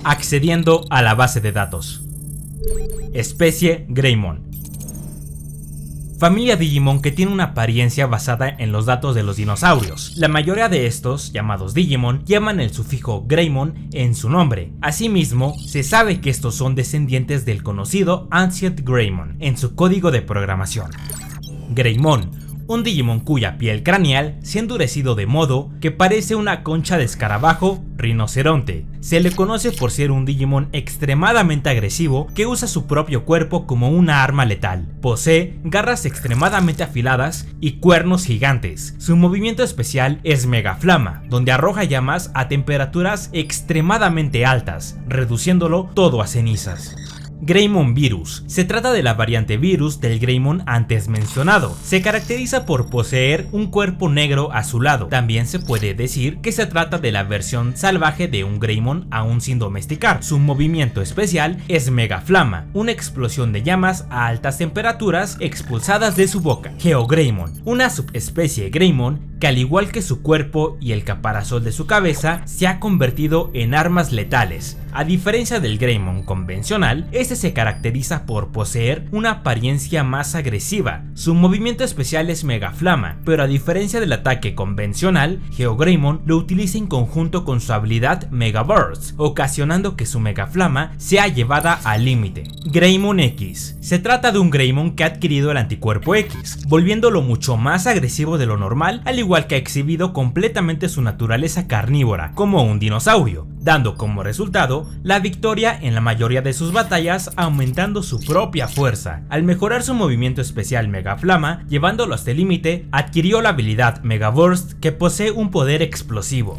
accediendo a la base de datos. Especie Greymon. Familia Digimon que tiene una apariencia basada en los datos de los dinosaurios. La mayoría de estos, llamados Digimon, llevan el sufijo Greymon en su nombre. Asimismo, se sabe que estos son descendientes del conocido Ancient Greymon en su código de programación. Greymon, un Digimon cuya piel craneal se ha endurecido de modo que parece una concha de escarabajo rinoceronte. Se le conoce por ser un Digimon extremadamente agresivo que usa su propio cuerpo como una arma letal. Posee garras extremadamente afiladas y cuernos gigantes. Su movimiento especial es Mega Flama, donde arroja llamas a temperaturas extremadamente altas, reduciéndolo todo a cenizas. Greymon Virus. Se trata de la variante virus del Greymon antes mencionado. Se caracteriza por poseer un cuerpo negro azulado. También se puede decir que se trata de la versión salvaje de un Greymon aún sin domesticar. Su movimiento especial es Mega Flama, una explosión de llamas a altas temperaturas expulsadas de su boca. GeoGreymon, una subespecie Greymon que al igual que su cuerpo y el caparazón de su cabeza se ha convertido en armas letales. A diferencia del Greymon convencional, este se caracteriza por poseer una apariencia más agresiva. Su movimiento especial es Mega Flama, pero a diferencia del ataque convencional, GeoGreymon lo utiliza en conjunto con su habilidad Mega Burst, ocasionando que su Mega Flama sea llevada al límite. Greymon X. Se trata de un Greymon que ha adquirido el anticuerpo X, volviéndolo mucho más agresivo de lo normal, al igual que ha exhibido completamente su naturaleza carnívora, como un dinosaurio, dando como resultado la victoria en la mayoría de sus batallas, aumentando su propia fuerza. Al mejorar su movimiento especial Mega Flama, llevándolo hasta el límite, adquirió la habilidad Mega Burst, que posee un poder explosivo.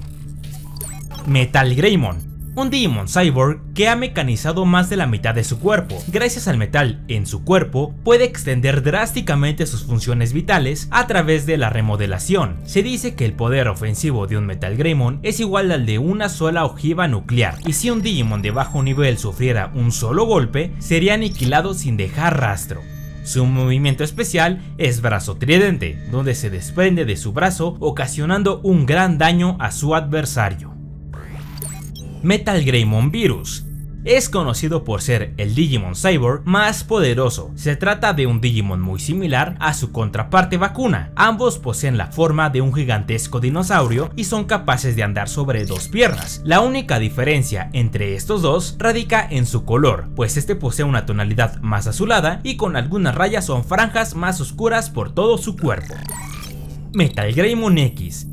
Metal Greymon. Un Digimon Cyborg que ha mecanizado más de la mitad de su cuerpo. Gracias al metal en su cuerpo, puede extender drásticamente sus funciones vitales a través de la remodelación. Se dice que el poder ofensivo de un Metal Greymon es igual al de una sola ojiva nuclear, y si un Digimon de bajo nivel sufriera un solo golpe, sería aniquilado sin dejar rastro. Su movimiento especial es Brazo Tridente, donde se desprende de su brazo ocasionando un gran daño a su adversario. Metal Greymon Virus. Es conocido por ser el Digimon Cyborg más poderoso. Se trata de un Digimon muy similar a su contraparte vacuna. Ambos poseen la forma de un gigantesco dinosaurio y son capaces de andar sobre dos piernas. La única diferencia entre estos dos radica en su color, pues este posee una tonalidad más azulada y con algunas rayas o franjas más oscuras por todo su cuerpo. Metal Greymon X.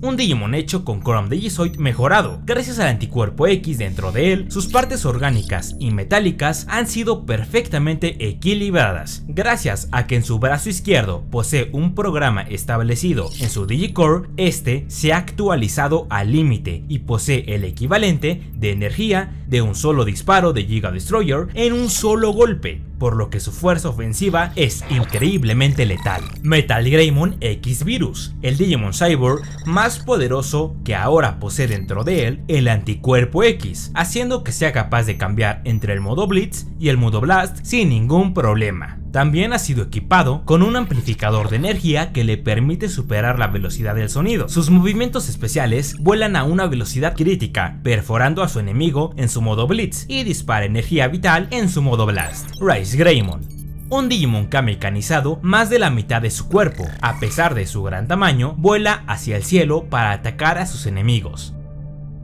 Un Digimon hecho con Chrome Digizoid mejorado. Gracias al anticuerpo X dentro de él, sus partes orgánicas y metálicas han sido perfectamente equilibradas. Gracias a que en su brazo izquierdo posee un programa establecido en su Digicore, este se ha actualizado al límite y posee el equivalente de energía de un solo disparo de Giga Destroyer en un solo golpe, por lo que su fuerza ofensiva es increíblemente letal. Metal Greymon X Virus, el Digimon Cyborg más poderoso que ahora posee dentro de él el anticuerpo X, haciendo que sea capaz de cambiar entre el modo Blitz y el modo Blast sin ningún problema. También ha sido equipado con un amplificador de energía que le permite superar la velocidad del sonido. Sus movimientos especiales vuelan a una velocidad crítica, perforando a su enemigo en su modo Blitz y dispara energía vital en su modo Blast. Rise Greymon. Un Digimon que ha mecanizado más de la mitad de su cuerpo. A pesar de su gran tamaño, vuela hacia el cielo para atacar a sus enemigos.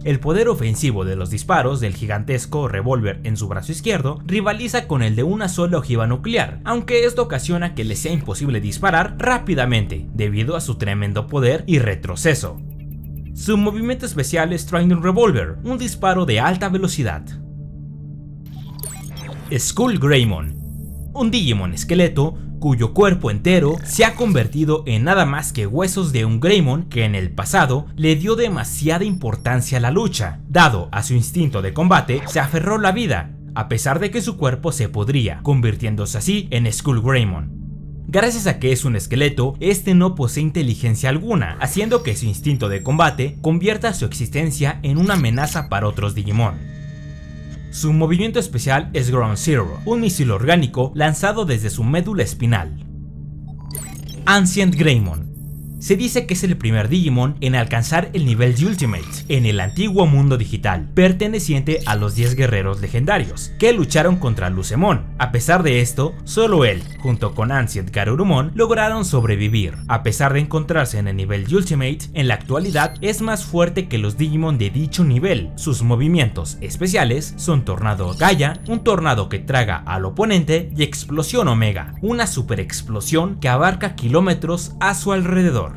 El poder ofensivo de los disparos del gigantesco revólver en su brazo izquierdo rivaliza con el de una sola ojiva nuclear, aunque esto ocasiona que le sea imposible disparar rápidamente debido a su tremendo poder y retroceso. Su movimiento especial es Trident Revolver, un disparo de alta velocidad. Skull Greymon. Un Digimon esqueleto cuyo cuerpo entero se ha convertido en nada más que huesos de un Greymon que en el pasado le dio demasiada importancia a la lucha. Dado a su instinto de combate, se aferró a la vida, a pesar de que su cuerpo se podría, convirtiéndose así en Skull Greymon. Gracias a que es un esqueleto, este no posee inteligencia alguna, haciendo que su instinto de combate convierta su existencia en una amenaza para otros Digimon. Su movimiento especial es Ground Zero, un misil orgánico lanzado desde su médula espinal. Ancient Greymon. Se dice que es el primer Digimon en alcanzar el nivel de Ultimate en el antiguo mundo digital, perteneciente a los 10 guerreros legendarios que lucharon contra Lucemon. A pesar de esto, solo él, junto con Ancient Garurumon, lograron sobrevivir. A pesar de encontrarse en el nivel de Ultimate, en la actualidad es más fuerte que los Digimon de dicho nivel. Sus movimientos especiales son Tornado Gaia, un tornado que traga al oponente, y Explosión Omega, una super explosión que abarca kilómetros a su alrededor.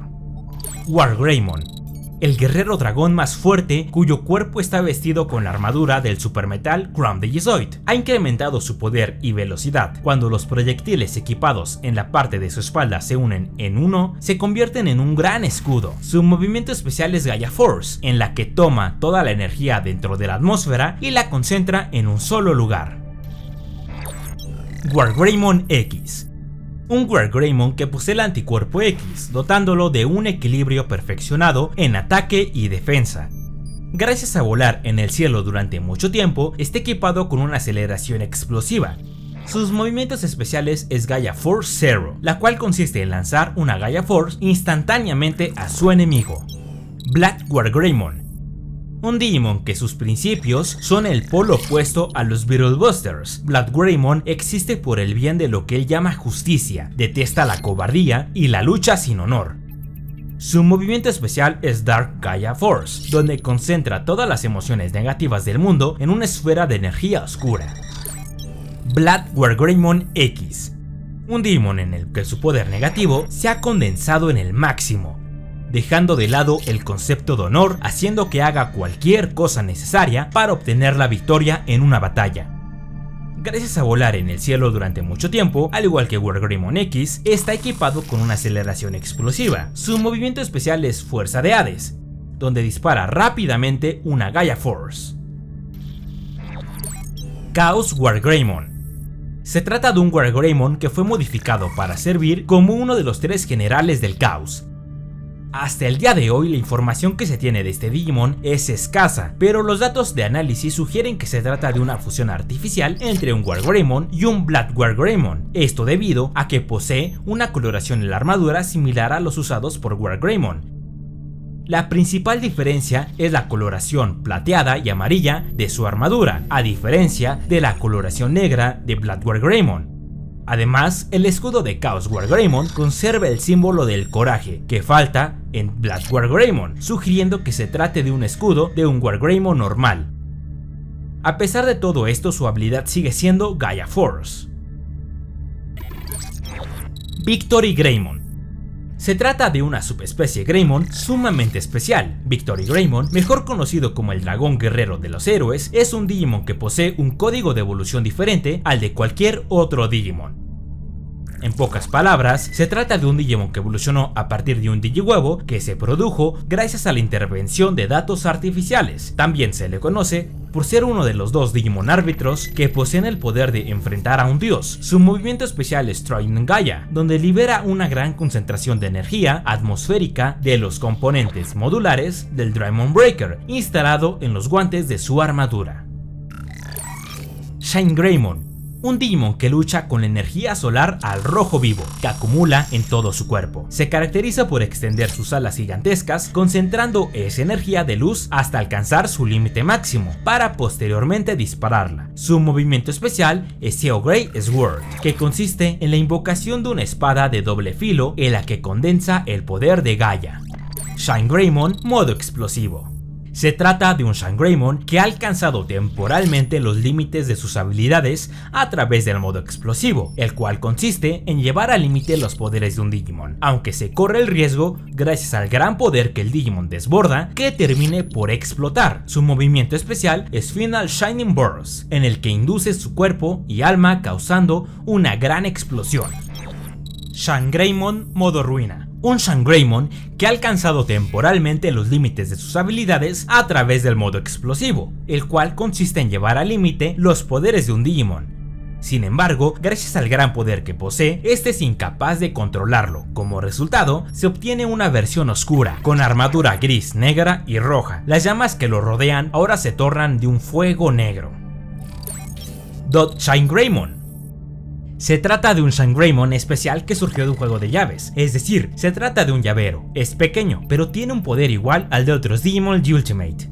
Wargreymon, el guerrero dragón más fuerte cuyo cuerpo está vestido con la armadura del supermetal Crown Digizoid. Ha incrementado su poder y velocidad. Cuando los proyectiles equipados en la parte de su espalda se unen en uno, se convierten en un gran escudo. Su movimiento especial es Gaia Force, en la que toma toda la energía dentro de la atmósfera y la concentra en un solo lugar. Wargreymon X, un Wargreymon que posee el anticuerpo X, dotándolo de un equilibrio perfeccionado en ataque y defensa. Gracias a volar en el cielo durante mucho tiempo, está equipado con una aceleración explosiva. Sus movimientos especiales es Gaia Force Zero, la cual consiste en lanzar una Gaia Force instantáneamente a su enemigo. Black Wargreymon, un Digimon que sus principios son el polo opuesto a los Beetlebusters. Black Greymon existe por el bien de lo que él llama justicia, detesta la cobardía y la lucha sin honor. Su movimiento especial es Dark Gaia Force, donde concentra todas las emociones negativas del mundo en una esfera de energía oscura. Black Wargreymon X, un Digimon en el que su poder negativo se ha condensado en el máximo, dejando de lado el concepto de honor, haciendo que haga cualquier cosa necesaria para obtener la victoria en una batalla. Gracias a volar en el cielo durante mucho tiempo, al igual que Wargreymon X, está equipado con una aceleración explosiva. Su movimiento especial es Fuerza de Hades, donde dispara rápidamente una Gaia Force. Chaos Wargreymon. Se trata de un Wargreymon que fue modificado para servir como uno de los 3 generales del caos. Hasta el día de hoy la información que se tiene de este Digimon es escasa, pero los datos de análisis sugieren que se trata de una fusión artificial entre un Wargreymon y un Black Wargreymon, esto debido a que posee una coloración en la armadura similar a los usados por Wargreymon. La principal diferencia es la coloración plateada y amarilla de su armadura, a diferencia de la coloración negra de Black Wargreymon. Además, el escudo de Chaos Wargreymon conserva el símbolo del coraje, que falta en Black Wargreymon, sugiriendo que se trate de un escudo de un Wargreymon normal. A pesar de todo esto, su habilidad sigue siendo Gaia Force. Victory Greymon. Se trata de una subespecie Greymon sumamente especial. Victory Greymon, mejor conocido como el dragón guerrero de los héroes, es un Digimon que posee un código de evolución diferente al de cualquier otro Digimon. En pocas palabras, se trata de un Digimon que evolucionó a partir de un Digihuevo que se produjo gracias a la intervención de datos artificiales. También se le conoce por ser uno de los 2 Digimon árbitros que poseen el poder de enfrentar a un dios. Su movimiento especial es Trident Gaia, donde libera una gran concentración de energía atmosférica de los componentes modulares del Draymond Breaker instalado en los guantes de su armadura. Shine Greymon, un Digimon que lucha con la energía solar al rojo vivo, que acumula en todo su cuerpo. Se caracteriza por extender sus alas gigantescas, concentrando esa energía de luz hasta alcanzar su límite máximo, para posteriormente dispararla. Su movimiento especial es Xeo Grey Sword, que consiste en la invocación de una espada de doble filo en la que condensa el poder de Gaia. Shine Greymon modo explosivo. Se trata de un Shine Greymon que ha alcanzado temporalmente los límites de sus habilidades a través del modo explosivo, el cual consiste en llevar al límite los poderes de un Digimon, aunque se corre el riesgo, gracias al gran poder que el Digimon desborda, que termine por explotar. Su movimiento especial es Final Shining Burst, en el que induce su cuerpo y alma causando una gran explosión. Shine Greymon modo ruina. Un Shine Greymon que ha alcanzado temporalmente los límites de sus habilidades a través del modo explosivo, el cual consiste en llevar al límite los poderes de un Digimon. Sin embargo, gracias al gran poder que posee, este es incapaz de controlarlo. Como resultado, se obtiene una versión oscura, con armadura gris, negra y roja. Las llamas que lo rodean ahora se tornan de un fuego negro. Dot Shine Greymon. Se trata de un Shangreymon especial que surgió de un juego de llaves, es decir, se trata de un llavero. Es pequeño, pero tiene un poder igual al de otros Digimon Ultimate.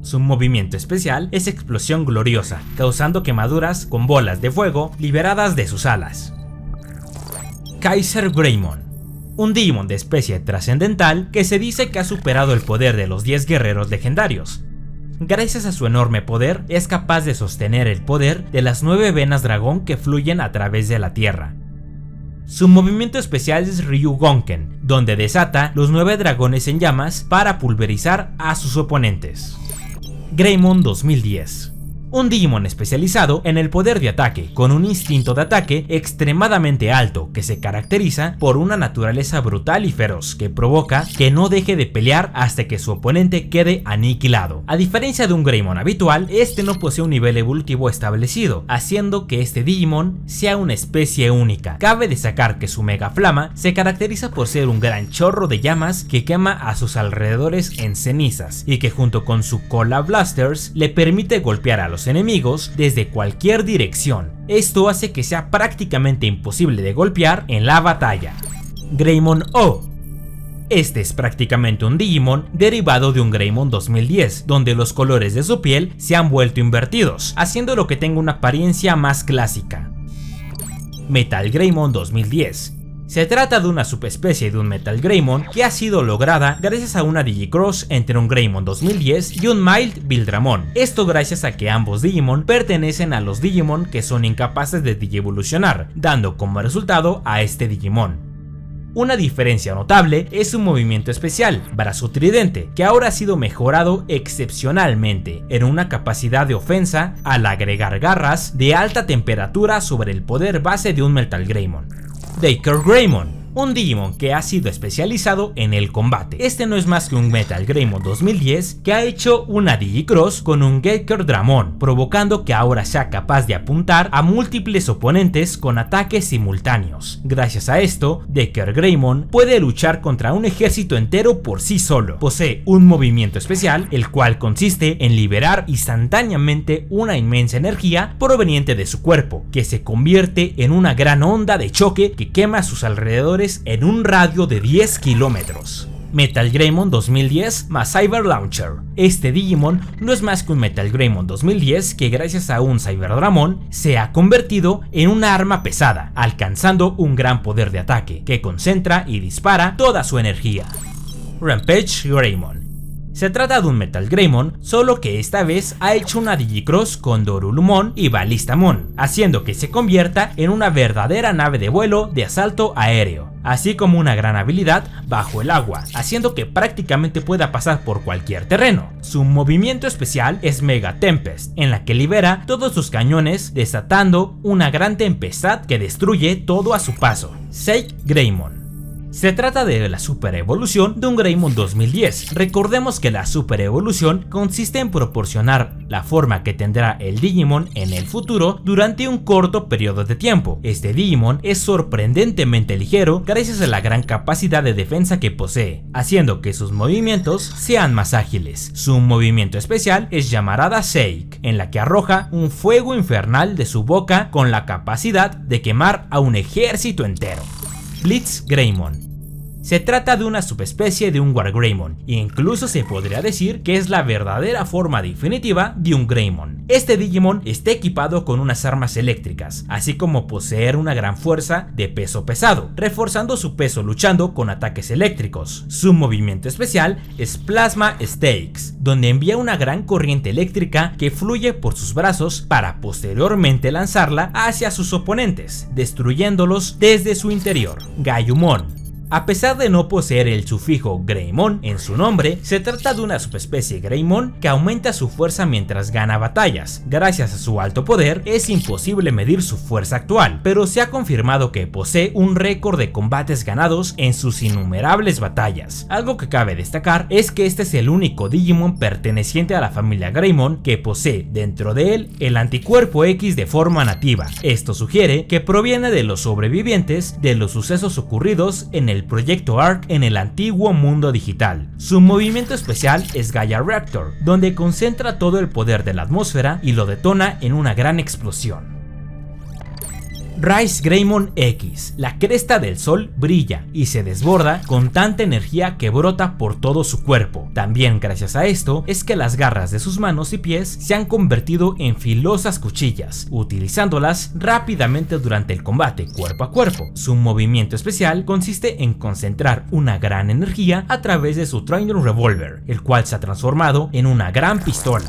Su movimiento especial es explosión gloriosa, causando quemaduras con bolas de fuego liberadas de sus alas. Kaiser Greymon, un Digimon de especie trascendental que se dice que ha superado el poder de los 10 guerreros legendarios. Gracias a su enorme poder, es capaz de sostener el poder de las 9 venas dragón que fluyen a través de la tierra. Su movimiento especial es Ryugonken, donde desata los 9 dragones en llamas para pulverizar a sus oponentes. Greymon 2010, un Digimon especializado en el poder de ataque, con un instinto de ataque extremadamente alto que se caracteriza por una naturaleza brutal y feroz que provoca que no deje de pelear hasta que su oponente quede aniquilado. A diferencia de un Greymon habitual, este no posee un nivel evolutivo establecido, haciendo que este Digimon sea una especie única. Cabe destacar que su Mega Flama se caracteriza por ser un gran chorro de llamas que quema a sus alrededores en cenizas y que junto con su cola blasters le permite golpear a los enemigos desde cualquier dirección. Esto hace que sea prácticamente imposible de golpear en la batalla. Greymon O. Este es prácticamente un Digimon derivado de un Greymon 2010, donde los colores de su piel se han vuelto invertidos, haciéndolo que tenga una apariencia más clásica. Metal Greymon 2010. Se trata de una subespecie de un Metal Greymon que ha sido lograda gracias a una Digicross entre un Greymon 2010 y un Mild Vildramon. Esto gracias a que ambos Digimon pertenecen a los Digimon que son incapaces de digievolucionar, dando como resultado a este Digimon. Una diferencia notable es su movimiento especial, Brazo Tridente, que ahora ha sido mejorado excepcionalmente en una capacidad de ofensa al agregar garras de alta temperatura sobre el poder base de un Metal Greymon. Daker Greymon, un Digimon que ha sido especializado en el combate. Este no es más que un Metal Greymon 2010 que ha hecho una Digicross con un Daker Dramon, provocando que ahora sea capaz de apuntar a múltiples oponentes con ataques simultáneos. Gracias a esto, Daker Greymon puede luchar contra un ejército entero por sí solo. Posee un movimiento especial, el cual consiste en liberar instantáneamente una inmensa energía proveniente de su cuerpo, que se convierte en una gran onda de choque que quema a sus alrededores en un radio de 10 kilómetros. Metal Greymon 2010 más Cyber Launcher. Este Digimon no es más que un Metal Greymon 2010 que gracias a un Cyber Dramon se ha convertido en una arma pesada, alcanzando un gran poder de ataque que concentra y dispara toda su energía. Rampage Greymon. Se trata de un Metal Greymon, solo que esta vez ha hecho una Digicross con Dorulumon y Ballistamon, haciendo que se convierta en una verdadera nave de vuelo de asalto aéreo, así como una gran habilidad bajo el agua, haciendo que prácticamente pueda pasar por cualquier terreno. Su movimiento especial es Mega Tempest, en la que libera todos sus cañones, desatando una gran tempestad que destruye todo a su paso. Seik Greymon. Se trata de la super evolución de un Greymon 2010. Recordemos que la super evolución consiste en proporcionar la forma que tendrá el Digimon en el futuro durante un corto periodo de tiempo. Este Digimon es sorprendentemente ligero gracias a la gran capacidad de defensa que posee, haciendo que sus movimientos sean más ágiles. Su movimiento especial es Llamarada Seik, en la que arroja un fuego infernal de su boca con la capacidad de quemar a un ejército entero. Blitz Greymon. Se trata de una subespecie de un Wargreymon, e incluso se podría decir que es la verdadera forma definitiva de un Greymon. Este Digimon está equipado con unas armas eléctricas, así como poseer una gran fuerza de peso pesado, reforzando su peso luchando con ataques eléctricos. Su movimiento especial es Plasma Stakes, donde envía una gran corriente eléctrica que fluye por sus brazos para posteriormente lanzarla hacia sus oponentes, destruyéndolos desde su interior. Gayumon. A pesar de no poseer el sufijo Greymon en su nombre, se trata de una subespecie Greymon que aumenta su fuerza mientras gana batallas. Gracias a su alto poder, es imposible medir su fuerza actual, pero se ha confirmado que posee un récord de combates ganados en sus innumerables batallas. Algo que cabe destacar es que este es el único Digimon perteneciente a la familia Greymon que posee dentro de él el anticuerpo X de forma nativa. Esto sugiere que proviene de los sobrevivientes de los sucesos ocurridos en el proyecto ARC en el antiguo mundo digital. Su movimiento especial es Gaia Reactor, donde concentra todo el poder de la atmósfera y lo detona en una gran explosión. Rise Greymon X. La cresta del sol brilla y se desborda con tanta energía que brota por todo su cuerpo. También gracias a esto es que las garras de sus manos y pies se han convertido en filosas cuchillas, utilizándolas rápidamente durante el combate cuerpo a cuerpo. Su movimiento especial consiste en concentrar una gran energía a través de su Training Revolver, el cual se ha transformado en una gran pistola.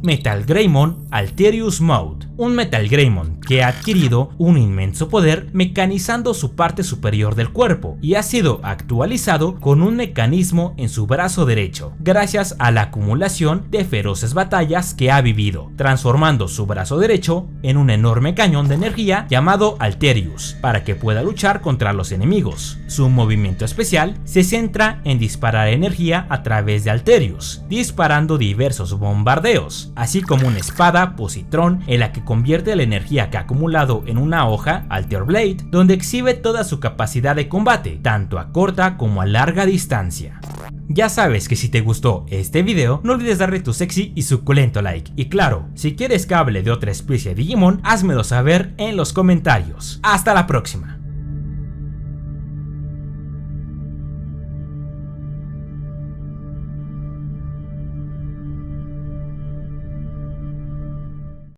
Metal Greymon Alterius Mode. Un Metal Greymon que ha adquirido un inmenso poder mecanizando su parte superior del cuerpo y ha sido actualizado con un mecanismo en su brazo derecho, gracias a la acumulación de feroces batallas que ha vivido, transformando su brazo derecho en un enorme cañón de energía llamado Alterius, para que pueda luchar contra los enemigos. Su movimiento especial se centra en disparar energía a través de Alterius, disparando diversos bombardeos, así como una espada positrón en la que convierte la energía que ha acumulado en una hoja, Alter Blade, donde exhibe toda su capacidad de combate, tanto a corta como a larga distancia. Ya sabes que si te gustó este video, no olvides darle tu sexy y suculento like. Y claro, si quieres que hable de otra especie de Digimon, házmelo saber en los comentarios. ¡Hasta la próxima!